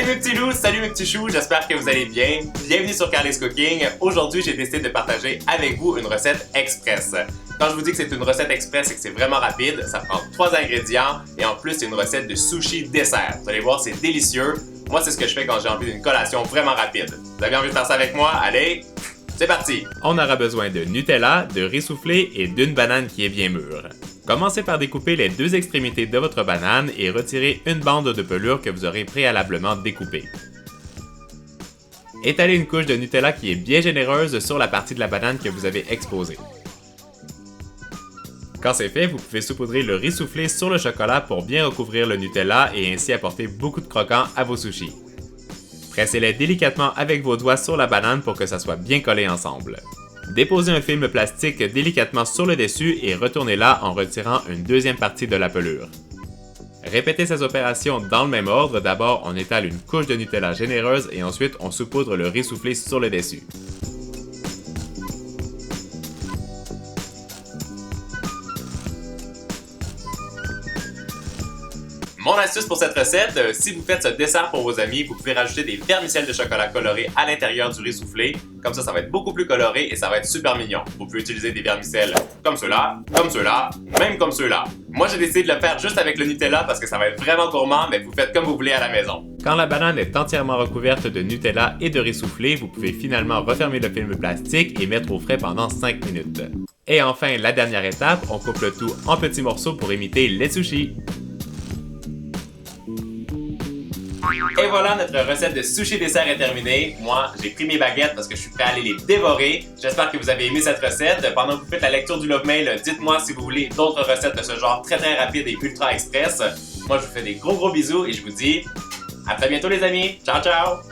Salut mes petits loups, salut mes petits choux, j'espère que vous allez bien. Bienvenue sur Carly's Cooking. Aujourd'hui, j'ai décidé de partager avec vous une recette express. Quand je vous dis que c'est une recette express, c'est que c'est vraiment rapide. Ça prend 3 ingrédients et en plus, c'est une recette de sushi dessert. Vous allez voir, c'est délicieux. Moi, c'est ce que je fais quand j'ai envie d'une collation vraiment rapide. Vous avez envie de faire ça avec moi? Allez, c'est parti! On aura besoin de Nutella, de riz soufflé et d'une banane qui est bien mûre. Commencez par découper les 2 extrémités de votre banane et retirez une bande de pelure que vous aurez préalablement découpée. Étalez une couche de Nutella qui est bien généreuse sur la partie de la banane que vous avez exposée. Quand c'est fait, vous pouvez saupoudrer le riz soufflé sur le chocolat pour bien recouvrir le Nutella et ainsi apporter beaucoup de croquants à vos sushis. Pressez-les délicatement avec vos doigts sur la banane pour que ça soit bien collé ensemble. Déposez un film plastique délicatement sur le dessus et retournez-la en retirant une deuxième partie de la pelure. Répétez ces opérations dans le même ordre. D'abord, on étale une couche de Nutella généreuse et ensuite on saupoudre le riz soufflé sur le dessus. Mon astuce pour cette recette, si vous faites ce dessert pour vos amis, vous pouvez rajouter des vermicelles de chocolat coloré à l'intérieur du riz soufflé. Comme ça va être beaucoup plus coloré et ça va être super mignon. Vous pouvez utiliser des vermicelles comme ceux-là, même comme ceux-là. Moi, j'ai décidé de le faire juste avec le Nutella parce que ça va être vraiment gourmand, mais vous faites comme vous voulez à la maison. Quand la banane est entièrement recouverte de Nutella et de riz soufflé, vous pouvez finalement refermer le film plastique et mettre au frais pendant 5 minutes. Et enfin, la dernière étape, on coupe le tout en petits morceaux pour imiter les sushis. Et voilà, notre recette de sushi dessert est terminée. Moi, j'ai pris mes baguettes parce que je suis prêt à aller les dévorer. J'espère que vous avez aimé cette recette. Pendant que vous faites la lecture du Love Mail, dites-moi si vous voulez d'autres recettes de ce genre très rapide et ultra express. Moi, je vous fais des gros bisous et je vous dis à très bientôt les amis. Ciao, ciao!